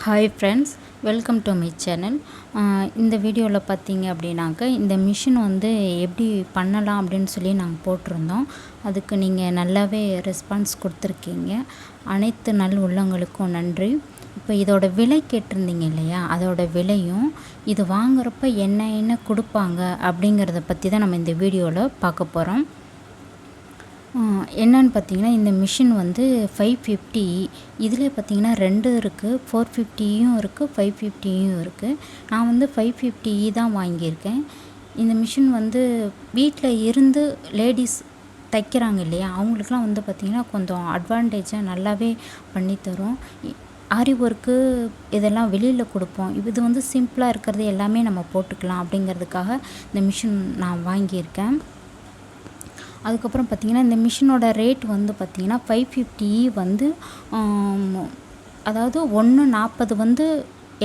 Hi friends, welcome to my channel. இந்த வீடியோவில் பார்த்தீங்க அப்படின்னாக்க இந்த மிஷின் வந்து எப்படி பண்ணலாம் அப்படின்னு சொல்லி நாங்கள் போட்டிருந்தோம். அதுக்கு நீங்கள் நல்லாவே ரெஸ்பான்ஸ் கொடுத்துருக்கீங்க. அனைத்து நல் உள்ளங்களுக்கும் நன்றி. இப்போ இதோட விலை கேட்டிருந்தீங்க இல்லையா, அதோட விலையும் இது வாங்குறப்ப என்ன கொடுப்பாங்க அப்படிங்கிறத பற்றி தான் நம்ம இந்த வீடியோவில் பார்க்க போகிறோம். என்னன்னு பார்த்தீங்கன்னா, இந்த மிஷின் வந்து 550. இதில் பார்த்தீங்கன்னா 2 இருக்குது, 450யும் இருக்குது, 550யும் இருக்குது. நான் வந்து 550 தான் வாங்கியிருக்கேன். இந்த மிஷின் வந்து வீட்டில் இருந்து லேடிஸ் தைக்கிறாங்க இல்லையா, அவங்களுக்குலாம் வந்து பார்த்திங்கன்னா கொஞ்சம் அட்வான்டேஜாக நல்லாவே பண்ணித்தரும். ஆரி ஒர்க்கு இதெல்லாம் வெளியில் கொடுப்போம். இது வந்து சிம்பிளாக இருக்கிறது எல்லாமே நம்ம போட்டுக்கலாம் அப்படிங்கிறதுக்காக இந்த மிஷின் நான் வாங்கியிருக்கேன். அதுக்கப்புறம் பார்த்திங்கன்னா, இந்த மிஷினோட ரேட் வந்து பார்த்திங்கன்னா 550 வந்து அதாவது 140 வந்து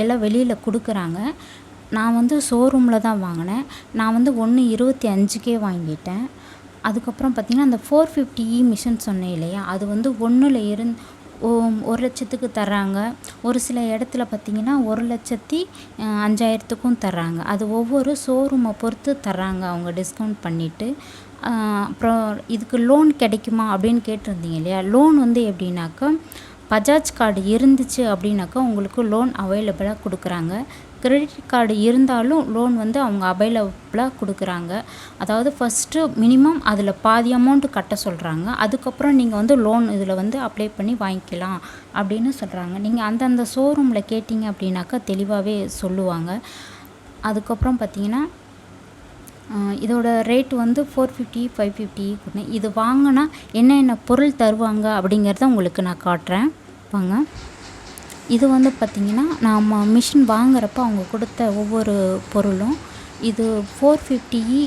எல்லாம் வெளியில் கொடுக்குறாங்க. நான் வந்து ஷோரூமில் தான் வாங்கினேன். நான் வந்து 125க்கே வாங்கிட்டேன். அதுக்கப்புறம் பார்த்திங்கன்னா, அந்த 450 மிஷின் சொன்னேன் இல்லையா, அது வந்து 1,00,000க்கு தர்றாங்க. ஒரு சில இடத்துல பார்த்திங்கன்னா 1,05,000க்கும் தர்றாங்க. அது ஒவ்வொரு ஷோரூமை பொறுத்து தர்றாங்க அவங்க டிஸ்கவுண்ட் பண்ணிவிட்டு. அப்புறம் இதுக்கு லோன் கிடைக்குமா அப்படின்னு கேட்டிருந்தீங்க இல்லையா. லோன் வந்து எப்படின்னாக்கா, பஜாஜ் கார்டு இருந்துச்சு அப்படின்னாக்கா உங்களுக்கு லோன் அவைலபிளாக கொடுக்குறாங்க. கிரெடிட் கார்டு இருந்தாலும் லோன் வந்து அவங்க அவைலபிளாக கொடுக்குறாங்க. அதாவது ஃபஸ்ட்டு மினிமம் அதில் பாதி அமௌண்ட்டு கட்ட சொல்கிறாங்க. அதுக்கப்புறம் நீங்கள் வந்து லோன் இதில் வந்து அப்ளை பண்ணி வாங்கிக்கலாம் அப்படின்னு சொல்கிறாங்க. நீங்கள் அந்தந்த ஷோரூமில் கேட்டிங்க அப்படின்னாக்கா தெளிவாகவே சொல்லுவாங்க. அதுக்கப்புறம் பார்த்திங்கன்னா, இதோட ரேட் வந்து 450, 550 கொடுங்க. இது வாங்கினா என்ன பொருள் தருவாங்க அப்படிங்கிறத உங்களுக்கு நான் காட்டுறேன் வாங்க. இது வந்து பார்த்திங்கன்னா, நம்ம மிஷின் வாங்குறப்ப அவங்க கொடுத்த ஒவ்வொரு பொருளும் இது 450,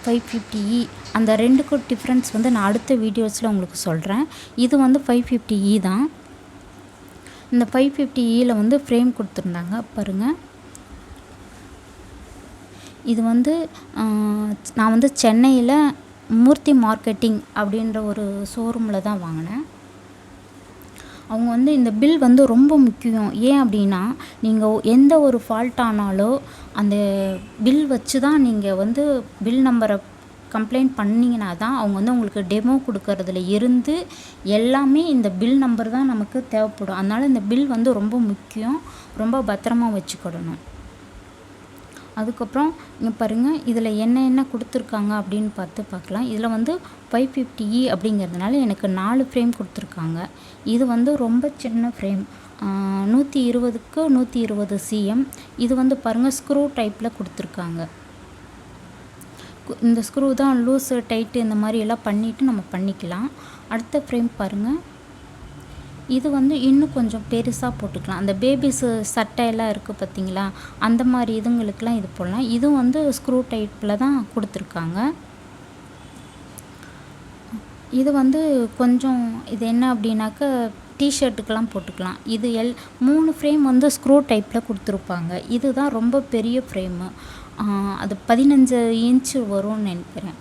550 அந்த ரெண்டுக்கும் டிஃப்ரென்ஸ் வந்து நான் அடுத்த வீடியோஸில் உங்களுக்கு சொல்கிறேன். இது வந்து 550 தான். இந்த 550 வந்து ஃப்ரேம் கொடுத்துருந்தாங்க பாருங்கள். இது வந்து நான் வந்து சென்னையில் மூர்த்தி மார்க்கெட்டிங் அப்படின்ற ஒரு ஷோரூமில் தான் வாங்கினேன். அவங்க வந்து இந்த பில் வந்து ரொம்ப முக்கியம். ஏன் அப்படின்னா, நீங்கள் எந்த ஒரு ஃபால்ட் ஆனாலோ அந்த பில் வச்சு தான் நீங்கள் வந்து பில் நம்பரை கம்ப்ளைண்ட் பண்ணிங்கன்னா தான் அவங்க வந்து உங்களுக்கு டெமோ கொடுக்கறதுல இருந்து எல்லாமே இந்த பில் நம்பர் தான் நமக்கு தேவைப்படும். அதனால் இந்த பில் வந்து ரொம்ப முக்கியம், ரொம்ப பத்திரமா வச்சுக்கிடணும். அதுக்கப்புறம் இங்கே பாருங்கள், இதில் என்ன கொடுத்துருக்காங்க அப்படின்னு பார்க்கலாம். இதில் வந்து 550 அப்படிங்கிறதுனால எனக்கு 4 ஃப்ரேம் கொடுத்துருக்காங்க. இது வந்து ரொம்ப சின்ன ஃப்ரேம், 120க்கு 120 cm. இது வந்து பாருங்கள் ஸ்க்ரூ டைப்பில் கொடுத்துருக்காங்க. இந்த ஸ்க்ரூ தான் லூஸு டைட்டு இந்த மாதிரி எல்லாம் பண்ணிவிட்டு நம்ம பண்ணிக்கலாம். அடுத்த ஃப்ரேம் பாருங்கள், இது வந்து இன்னும் கொஞ்சம் பெருசாக போட்டுக்கலாம். அந்த பேபிஸு சட்டையெல்லாம் இருக்குது பார்த்திங்களா, அந்த மாதிரி இதுங்களுக்கெலாம் இது போடலாம். இதுவும் வந்து ஸ்க்ரூ டைப்பில் தான் கொடுத்துருக்காங்க. இது வந்து கொஞ்சம் இது என்ன அப்படின்னாக்க டிஷர்ட்டுக்கெலாம் போட்டுக்கலாம். இது 3 ஃப்ரேம் வந்து ஸ்க்ரூ டைப்பில் கொடுத்துருப்பாங்க. இதுதான் ரொம்ப பெரிய ஃப்ரேமு. அது 15 இன்ச்சு வரும்னு நினைக்கிறேன்.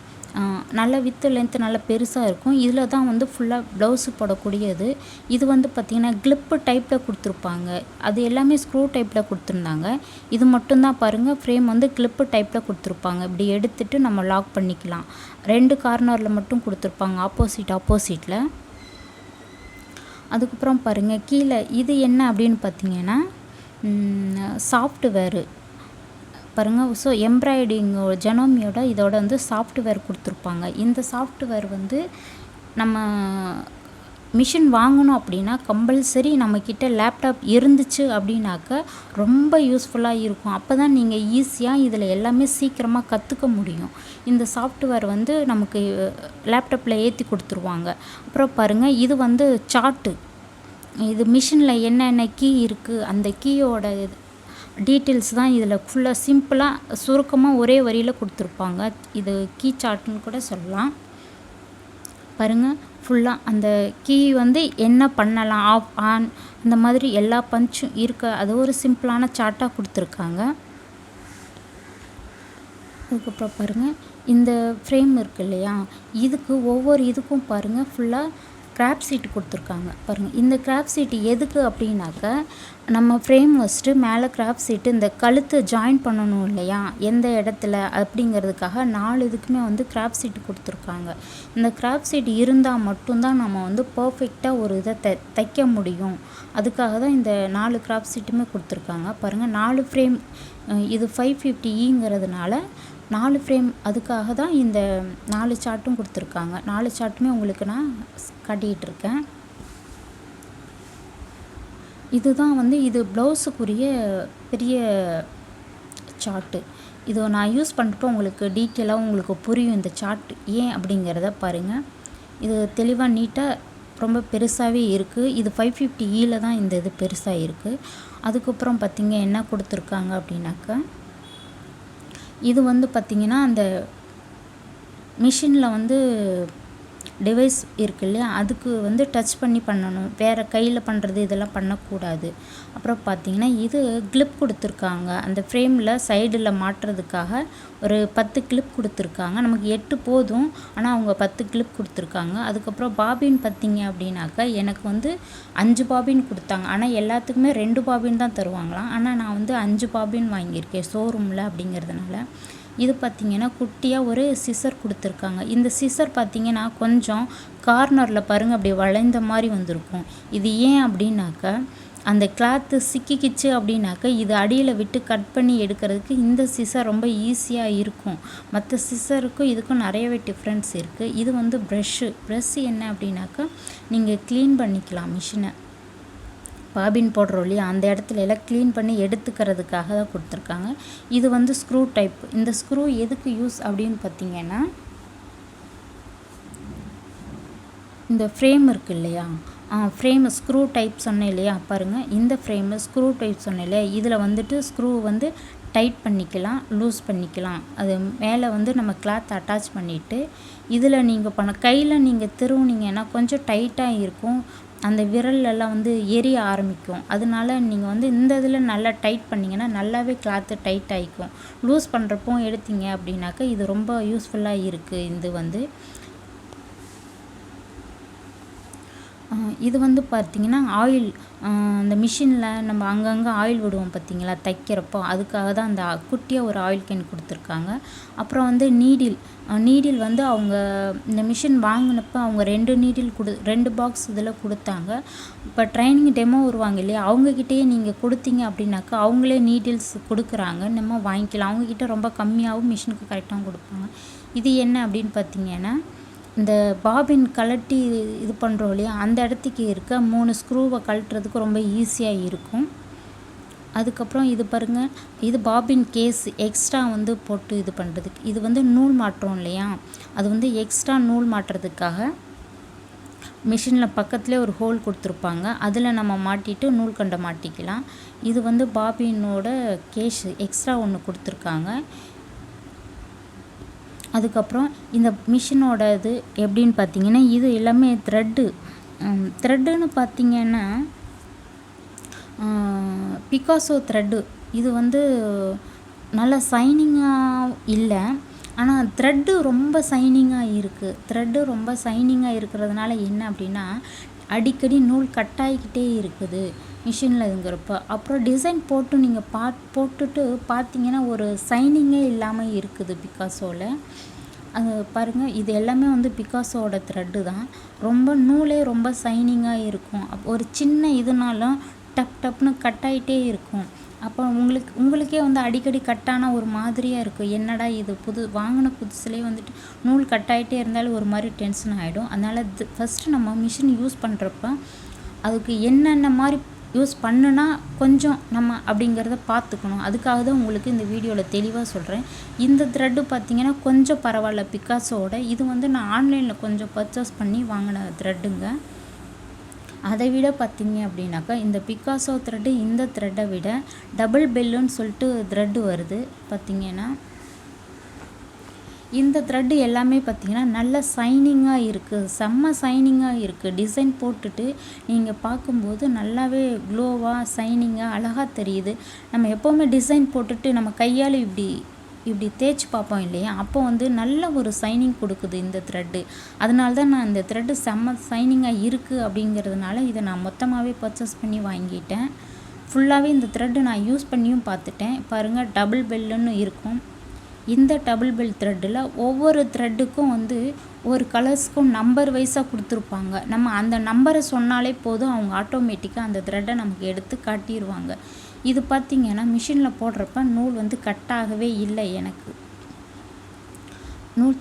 நல்ல வித்து லென்த்து நல்ல பெருசாக இருக்கும். இதில் தான் வந்து ஃபுல்லாக ப்ளவுஸு போடக்கூடியது. இது வந்து பார்த்திங்கன்னா கிளிப்பு டைப்பில் கொடுத்துருப்பாங்க. அது எல்லாமே ஸ்க்ரூ டைப்பில் கொடுத்துருந்தாங்க. இது மட்டும்தான் பாருங்கள் ஃப்ரேம் வந்து கிளிப்பு டைப்பில் கொடுத்துருப்பாங்க. இப்படி எடுத்துகிட்டு நம்ம லாக் பண்ணிக்கலாம். 2 கார்னரில் மட்டும் கொடுத்துருப்பாங்க, ஆப்போசிட்டில். அதுக்கப்புறம் பாருங்கள் கீழே இது என்ன அப்படின்னு பார்த்திங்கன்னா, சாஃப்ட்வேரு பாருங்கள். ஸோ எம்ப்ராய்டிங் ஜனோமியோட இதோட வந்து சாஃப்ட்வேர் கொடுத்துருப்பாங்க. இந்த சாஃப்ட்வேர் வந்து நம்ம மிஷின் வாங்கணும் அப்படின்னா கம்பல்சரி நம்மக்கிட்ட லேப்டாப் இருந்துச்சு அப்படின்னாக்க ரொம்ப யூஸ்ஃபுல்லாக இருக்கும். அப்போ தான் நீங்கள் ஈஸியாக இதில் எல்லாமே சீக்கிரமாக கற்றுக்க முடியும். இந்த சாஃப்ட்வேர் வந்து நமக்கு லேப்டாப்பில் ஏற்றி கொடுத்துருவாங்க. அப்புறம் பாருங்கள், இது வந்து சார்ட்டு. இது மிஷினில் என்னென்ன கீ இருக்குது அந்த கீயோட டீட்டெயில்ஸ் தான் இதில் ஃபுல்லாக சிம்பிளாக சுருக்கமாக ஒரே வரியில் கொடுத்துருப்பாங்க. இது கீ சார்ட்டுன்னு கூட சொல்லலாம். பாருங்கள், ஃபுல்லாக அந்த கீ வந்து என்ன பண்ணலாம், ஆஃப் ஆன் அந்த மாதிரி எல்லா பஞ்சும் இருக்க அது ஒரு சிம்பிளான சார்ட்டாக கொடுத்துருக்காங்க. அதுக்கப்புறம் பாருங்கள், இந்த ஃப்ரேம் இருக்குது இல்லையா, இதுக்கு ஒவ்வொரு இதுக்கும் பாருங்கள் ஃபுல்லாக கிராஃப்ட் சீட்டு கொடுத்துருக்காங்க பாருங்கள். இந்த கிராஃப்ட் சீட்டு எதுக்கு அப்படின்னாக்கா, நம்ம ஃப்ரேம் வச்சுட்டு மேலே கிராஃப்ட் சீட்டு இந்த கழுத்து ஜாயின் பண்ணணும் இல்லையா, எந்த இடத்துல அப்படிங்கிறதுக்காக 4 இதுக்குமே வந்து கிராஃப்ட் சீட்டு கொடுத்துருக்காங்க. இந்த கிராஃப்ட் சீட் இருந்தால் மட்டும்தான் நம்ம வந்து பர்ஃபெக்டாக ஒரு இதை தைக்க முடியும். அதுக்காக தான் இந்த 4 கிராஃப்ட் சீட்டுமே கொடுத்துருக்காங்க பாருங்கள். 4 ஃப்ரேம், இது 550ங்கிறதுனால 4 ஃப்ரேம், அதுக்காக தான் இந்த 4 சார்ட்டும் கொடுத்துருக்காங்க. 4 சார்ட்டுமே உங்களுக்கு நான் காட்டிகிட்டு இருக்கேன். இதுதான் வந்து இது ப்ளவுஸுக்குரிய பெரிய சார்ட்டு. இது நான் யூஸ் பண்ணுறப்போ உங்களுக்கு டீட்டெயிலாக உங்களுக்கு புரியும் இந்த சார்ட் ஏன் அப்படிங்கிறத பாருங்கள். இது தெளிவாக நீட்டாக ரொம்ப பெருசாகவே இருக்குது. இது 550 தான் இந்த இது பெருசாக இருக்குது. அதுக்கப்புறம் பார்த்திங்க என்ன கொடுத்துருக்காங்க அப்படின்னாக்கா, இது வந்து பார்த்திங்கன்னா அந்த மிஷினில் வந்து டிவைஸ் இருக்குது இல்லையா, அதுக்கு வந்து டச் பண்ணி பண்ணணும், வேறு கையில் பண்ணுறது இதெல்லாம் பண்ணக்கூடாது. அப்புறம் பார்த்திங்கன்னா இது கிளிப் கொடுத்துருக்காங்க. அந்த ஃப்ரேமில் சைடில் மாட்டுறதுக்காக ஒரு 10 கிளிப் கொடுத்துருக்காங்க. நமக்கு 8 போதும், ஆனால் அவங்க 10 கிளிப் கொடுத்துருக்காங்க. அதுக்கப்புறம் பாபின் பார்த்திங்க அப்படின்னாக்கா, எனக்கு வந்து 5 பாபின் கொடுத்தாங்க. ஆனால் எல்லாத்துக்குமே 2 பாபின் தான் தருவாங்களாம். ஆனால் நான் வந்து 5 பாபின் வாங்கியிருக்கேன் ஷோரூமில் அப்படிங்கிறதுனால. இது பார்த்திங்கன்னா குட்டியாக ஒரு சிசர் கொடுத்துருக்காங்க. இந்த சிசர் பார்த்திங்கன்னா கொஞ்சம் கார்னரில் பாருங்கள் அப்படி வளைந்த மாதிரி வந்திருக்கும். இது ஏன் அப்படின்னாக்கா, அந்த கிளாத்து சிக்கிக்கிச்சு அப்படின்னாக்கா இது அடியில் விட்டு கட் பண்ணி எடுக்கிறதுக்கு இந்த சிசர் ரொம்ப ஈஸியாக இருக்கும். மற்ற சிசருக்கும் இதுக்கும் நிறையவே டிஃப்ரென்ஸ் இருக்குது. இது வந்து ப்ரெஷ்ஷு என்ன அப்படின்னாக்கா, நீங்கள் க்ளீன் பண்ணிக்கலாம் மிஷினை. பாபின் போடுறோம் இல்லையா, அந்த இடத்துல எல்லாம் க்ளீன் பண்ணி எடுத்துக்கிறதுக்காக தான் கொடுத்துருக்காங்க. இது வந்து ஸ்க்ரூ டைப். இந்த ஸ்க்ரூ எதுக்கு யூஸ் அப்படின்னு பார்த்திங்கன்னா, இந்த ஃப்ரேம் இருக்குது இல்லையா, ஃப்ரேமு ஸ்க்ரூ டைப் சொன்னேன் இல்லையா பாருங்கள். இந்த ஃப்ரேமு ஸ்க்ரூ டைப் சொன்னேன் இல்லையா, இதில் வந்துட்டு ஸ்க்ரூ வந்து டைட் பண்ணிக்கலாம், லூஸ் பண்ணிக்கலாம். அது மேலே வந்து நம்ம கிளாத் அட்டாச் பண்ணிவிட்டு இதில் நீங்கள் கையில் நீங்கள் திருவுனீங்கன்னா கொஞ்சம் டைட்டாக இருக்கும். அந்த விரலெல்லாம் வந்து எரிய ஆரம்பிக்கும். அதனால நீங்கள் வந்து இந்த இதில் நல்லா டைட் பண்ணிங்கன்னா நல்லாவே கிளாத்து டைட் ஆகிக்கும். லூஸ் பண்ணுறப்போ எடுத்தீங்க அப்படின்னாக்கா இது ரொம்ப யூஸ்ஃபுல்லாக இருக்குது. இது வந்து பார்த்திங்கன்னா ஆயில், அந்த மிஷினில் நம்ம அங்கங்கே ஆயில் விடுவோம் பார்த்திங்களா தைக்கிறப்போ, அதுக்காக தான் அந்த குட்டியாக ஒரு ஆயில் கேன் கொடுத்துருக்காங்க. அப்புறம் வந்து நீடில் வந்து அவங்க இந்த மிஷின் வாங்கினப்போ அவங்க 2 பாக்ஸ் இதில் கொடுத்தாங்க. இப்போ ட்ரைனிங் டெமோ வருவாங்க இல்லையா, அவங்கக்கிட்டேயே நீங்கள் கொடுத்தீங்க அப்படின்னாக்கா அவங்களே நீடில்ஸ் கொடுக்குறாங்க, நம்ம வாங்கிக்கலாம். அவங்கக்கிட்ட ரொம்ப கம்மியாகவும் மிஷினுக்கு கரெக்டாகவும் கொடுப்பாங்க. இது என்ன அப்படின்னு பார்த்திங்கன்னா, இந்த பாபின் கழட்டி இது பண்ணுறோம் இல்லையா, அந்த இடத்துக்கு இருக்க 3 ஸ்க்ரூவை கழட்டுறதுக்கு ரொம்ப ஈஸியாக இருக்கும். அதுக்கப்புறம் இது பாருங்கள், இது பாபின் கேஸ் எக்ஸ்ட்ரா வந்து போட்டு இது பண்ணுறதுக்கு. இது வந்து நூல் மாட்டுறோம் இல்லையா, அது வந்து எக்ஸ்ட்ரா நூல் மாட்டுறதுக்காக மிஷினில் பக்கத்துலேயே ஒரு ஹோல் கொடுத்துருப்பாங்க. அதில் நம்ம மாட்டிட்டு நூல் கண்டை மாட்டிக்கலாம். இது வந்து பாபினோட கேஸ் எக்ஸ்ட்ரா ஒன்று கொடுத்துருக்காங்க. அதுக்கப்புறம் இந்த மிஷினோட இது எப்படின்னு பார்த்திங்கன்னா, இது எல்லாமே த்ரெட்டுன்னு பார்த்திங்கன்னா பிகாசோ த்ரெட்டு. இது வந்து நல்ல சைனிங்காக இல்லை, ஆனால் த்ரெட்டு ரொம்ப சைனிங்காக இருக்கிறதுனால என்ன அப்படின்னா, அடிக்கடி நூல் கட்டாயிக்கிட்டே இருக்குது மிஷினில் இதுங்கிறப்ப. அப்புறம் டிசைன் போட்டு நீங்கள் போட்டுட்டு பார்த்தீங்கன்னா ஒரு சைனிங்கே இல்லாமல் இருக்குது பிகாசோவில். அது பாருங்கள், இது எல்லாமே வந்து பிகாசோட த்ரெட்டு தான். நூலே ரொம்ப சைனிங்காக இருக்கும். ஒரு சின்ன இதுனாலும் டப்னு கட்டாயிட்டே இருக்கும். அப்போ உங்களுக்கே வந்து அடிக்கடி கட்டான ஒரு மாதிரியாக இருக்கும். என்னடா இது வாங்கின புதுசுலேயே வந்துட்டு நூல் கட்டாயிட்டே இருந்தாலும் ஒரு மாதிரி டென்ஷன் ஆகிடும். அதனால் ஃபஸ்ட்டு நம்ம மிஷின் யூஸ் பண்ணுறப்ப அதுக்கு என்னென்ன மாதிரி யூஸ் பண்ணுனா கொஞ்சம் நம்ம அப்படிங்கிறத பார்த்துக்கணும். அதுக்காக தான் உங்களுக்கு இந்த வீடியோவில் தெளிவாக சொல்கிறேன். இந்த த்ரெட்டு பார்த்திங்கன்னா கொஞ்சம் பரவாயில்ல பிகாசோட. இது வந்து நான் ஆன்லைனில் கொஞ்சம் பர்ச்சேஸ் பண்ணி வாங்கின த்ரெட்டுங்க. அதை விட பார்த்திங்க அப்படின்னாக்கா இந்த பிகாசோ த்ரெட்டு இந்த த்ரெட்டை விட டபுள் பெல்லுன்னு சொல்லிட்டு த்ரெட்டு வருது பார்த்திங்கன்னா. இந்த த்ரெட்டு எல்லாமே பார்த்திங்கன்னா நல்ல சைனிங்காக இருக்குது, செம்ம சைனிங்காக இருக்குது. டிசைன் போட்டுட்டு நீங்கள் பார்க்கும்போது நல்லாவே க்ளோவாக சைனிங்காக அழகாக தெரியுது. நம்ம எப்போவுமே டிசைன் போட்டுட்டு நம்ம கையால் இப்படி இப்படி தேய்ச்சி பார்ப்போம் இல்லையா, அப்போ வந்து நல்ல ஒரு சைனிங் கொடுக்குது இந்த த்ரெட்டு. அதனால தான் நான் இந்த த்ரெட்டு செம்ம சைனிங்காக இருக்குது அப்படிங்கிறதுனால இதை நான் மொத்தமாகவே பர்ச்சேஸ் பண்ணி வாங்கிட்டேன். ஃபுல்லாகவே இந்த த்ரெட்டு நான் யூஸ் பண்ணியும் பார்த்துட்டேன். பாருங்கள், டபுள் பெல்லுன்னு இருக்கும். இந்த டபுள் பெல் த்ரெட்டில் ஒவ்வொரு த்ரெட்டுக்கும் வந்து ஒரு கலர்ஸ்க்கும் நம்பர் வைஸாக கொடுத்துருப்பாங்க. நம்ம அந்த நம்பரை சொன்னாலே போதும், அவங்க ஆட்டோமேட்டிக்காக அந்த த்ரெட்டை நமக்கு எடுத்து காட்டிடுவாங்க. இது பார்த்திங்கன்னா மிஷினில் போடுறப்ப நூல் வந்து கட்டாகவே இல்லை, எனக்கு நூல்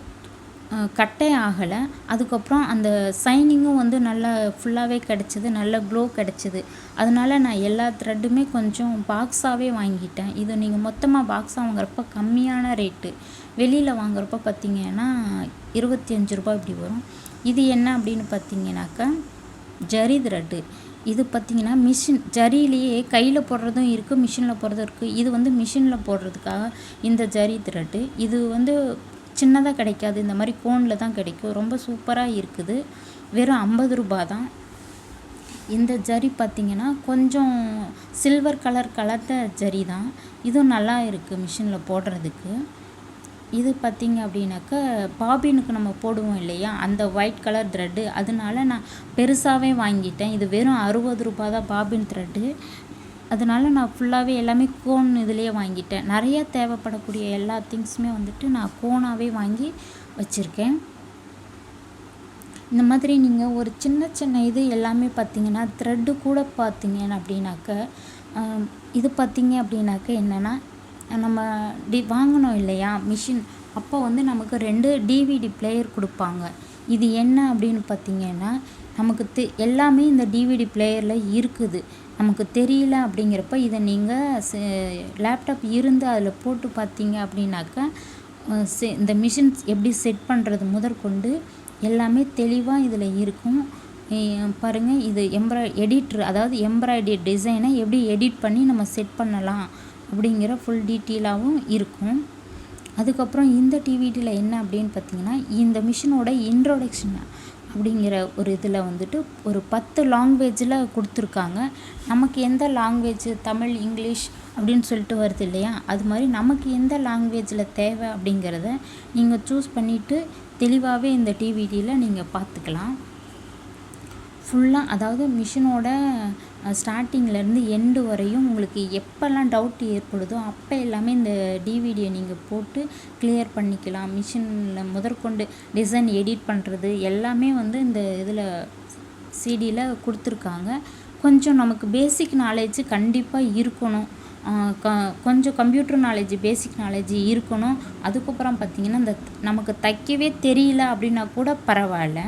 கட்டே ஆகலை. அதுக்கப்புறம் அந்த சைனிங்கும் வந்து நல்லா ஃபுல்லாகவே கிடச்சிது, நல்ல க்ளோ கிடச்சிது. அதனால் நான் எல்லா த்ரெட்டுமே கொஞ்சம் பாக்ஸாகவே வாங்கிட்டேன். இது நீங்கள் மொத்தமாக பாக்ஸாக வாங்குறப்ப கம்மியான ரேட்டு, வெளியில் வாங்குறப்ப பார்த்திங்கன்னா 25 ரூபா இப்படி வரும். இது என்ன அப்படின்னு பார்த்திங்கனாக்கா ஜரி த்ரெட்டு. இது பார்த்திங்கன்னா மிஷின் ஜரியிலேயே கையில் போடுறதும் இருக்குது, மிஷினில் போடுறதும் இருக்குது. இது வந்து மிஷினில் போடுறதுக்காக இந்த ஜரி த்ரெட்டு. இது வந்து சின்னதாக கிடைக்காது, இந்த மாதிரி கோனில் தான் கிடைக்கும். ரொம்ப சூப்பராக இருக்குது. வெறும் 50 ரூபா தான். இந்த ஜரி பார்த்திங்கன்னா கொஞ்சம் சில்வர் கலர் கலந்த ஜரி தான். இதுவும் நல்லா இருக்குது மிஷினில் போடுறதுக்கு. இது பார்த்திங்க அப்படின்னாக்கா பாபினுக்கு நம்ம போடுவோம் இல்லையா, அந்த ஒயிட் கலர் த்ரெட்டு. அதனால நான் பெருசாகவே வாங்கிட்டேன். இது வெறும் 60 ரூபா தான் பாபின் த்ரெட்டு. அதனால் நான் ஃபுல்லாகவே எல்லாமே கோன் இதிலே வாங்கிட்டேன். நிறையா தேவைப்படக்கூடிய எல்லா திங்ஸுமே வந்துட்டு நான் கோனாகவே வாங்கி வச்சுருக்கேன். இந்த மாதிரி நீங்கள் ஒரு சின்ன சின்ன இது எல்லாமே பார்த்திங்கன்னா த்ரெட்டு கூட பார்த்திங்க அப்படின்னாக்க இது பார்த்திங்க அப்படின்னாக்க என்னென்னா, நம்ம வாங்கினோம் இல்லையா மிஷின், அப்போ வந்து நமக்கு 2 டிவிடி பிளேயர் கொடுப்பாங்க. இது என்ன அப்படின்னு பார்த்திங்கன்னா, நமக்கு எல்லாமே இந்த டிவிடி பிளேயரில் இருக்குது. நமக்கு தெரியல அப்படிங்கிறப்ப இதை நீங்கள் லேப்டாப் இருந்து அதில் போட்டு பார்த்தீங்க அப்படின்னாக்கா இந்த மிஷின்ஸ் எப்படி செட் பண்ணுறது முதற்கொண்டு எல்லாமே தெளிவாக இதில் இருக்கும். பாருங்கள், இது எடிட்ரு, அதாவது எம்ப்ராய்டரி டிசைனை எப்படி எடிட் பண்ணி நம்ம செட் பண்ணலாம் அப்படிங்கிற ஃபுல் டீட்டெயிலாகவும் இருக்கும். அதுக்கப்புறம் இந்த டிவிடியில் என்ன அப்படின்னு பார்த்திங்கன்னா, இந்த மிஷினோட இன்ட்ரோடக்ஷன் அப்படிங்கிற ஒரு இதில் வந்துட்டு ஒரு 10 லாங்குவேஜில் கொடுத்துருக்காங்க. நமக்கு எந்த லாங்குவேஜ், தமிழ், இங்கிலீஷ் அப்படின்னு சொல்லிட்டு வருது இல்லையா, அது மாதிரி நமக்கு எந்த லாங்குவேஜில் தேவை அப்படிங்கிறத நீங்கள் சூஸ் பண்ணிவிட்டு தெளிவாகவே இந்த டிவிடியில் நீங்கள் பார்த்துக்கலாம். ஃபுல்லாக அதாவது மிஷினோட ஸ்டார்டிங்லேருந்து எண்டு வரையும் உங்களுக்கு எப்போல்லாம் டவுட் ஏற்படுதோ அப்போ எல்லாமே இந்த டிவிடியை நீங்கள் போட்டு கிளியர் பண்ணிக்கலாம். மிஷினில் முதற்கொண்டு டிசைன் எடிட் பண்ணுறது எல்லாமே வந்து இந்த இதில் சிடியில் கொடுத்துருக்காங்க. கொஞ்சம் நமக்கு பேசிக் நாலேஜ் கண்டிப்பாக இருக்கணும். கொஞ்சம் கம்ப்யூட்டர் நாலேஜ், பேசிக் நாலேஜ் இருக்கணும். அதுக்கப்புறம் பார்த்திங்கன்னா இந்த நமக்கு தைக்கவே தெரியல அப்படின்னா கூட பரவாயில்ல,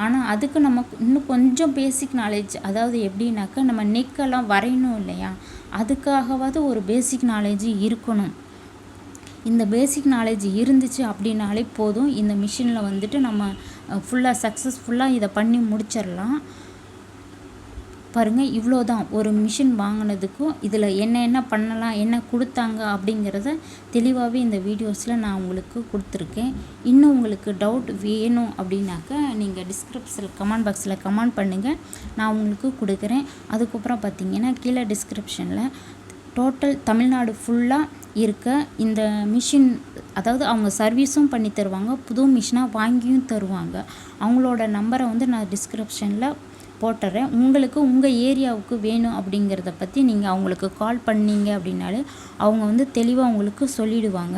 ஆனால் அதுக்கு நமக்கு இன்னும் கொஞ்சம் பேசிக் நாலேஜ், அதாவது எப்படின்னாக்கா நம்ம நெக்கெல்லாம் வரையணும் இல்லையா, அதுக்காகவாவது ஒரு பேசிக் நாலேஜ் இருக்கணும். இந்த பேசிக் நாலேஜ் இருந்துச்சு அப்படின்னாலே போதும், இந்த மிஷினில் வந்துட்டு நம்ம ஃபுல்லாக சக்ஸஸ்ஃபுல்லாக இதை பண்ணி முடிச்சிடலாம். பாருங்கள், இவ்வளோ தான் ஒரு மிஷின் வாங்கினதுக்கும் இதில் என்ன பண்ணலாம், என்ன கொடுத்தாங்க அப்படிங்கிறத தெளிவாகவே இந்த வீடியோஸில் நான் உங்களுக்கு கொடுத்துருக்கேன். இன்னும் உங்களுக்கு டவுட் வேணும் அப்படின்னாக்கா நீங்கள் டிஸ்கிரிப்ஷனில் கமெண்ட் பாக்ஸில் கமெண்ட் பண்ணுங்கள், நான் உங்களுக்கு கொடுக்குறேன். அதுக்கப்புறம் பார்த்திங்கன்னா கீழே டிஸ்கிரிப்ஷனில் டோட்டல் தமிழ்நாடு ஃபுல்லாக இருக்க இந்த மிஷின், அதாவது அவங்க சர்வீஸும் பண்ணி தருவாங்க, புது மிஷினாக வாங்கியும் தருவாங்க. அவங்களோட நம்பரை வந்து நான் டிஸ்கிரிப்ஷனில் போட்டுறேன். உங்களுக்கு உங்கள் ஏரியாவுக்கு வேணும் அப்படிங்கிறத பற்றி நீங்கள் அவங்களுக்கு கால் பண்ணீங்க அப்படின்னாலே அவங்க வந்து தெளிவாக உங்களுக்கு சொல்லிடுவாங்க.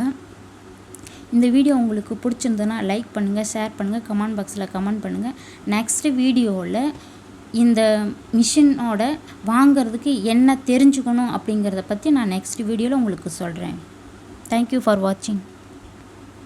இந்த வீடியோ உங்களுக்கு பிடிச்சிருந்ததுன்னா லைக் பண்ணுங்கள், ஷேர் பண்ணுங்கள், கமெண்ட் பாக்ஸில் கமெண்ட் பண்ணுங்கள். நெக்ஸ்ட்டு வீடியோவில் இந்த மிஷினோட வாங்கிறதுக்கு என்ன தெரிஞ்சுக்கணும் அப்படிங்கிறத பற்றி நான் நெக்ஸ்ட் வீடியோவில் உங்களுக்கு சொல்கிறேன். தேங்க்யூ ஃபார் வாட்சிங்.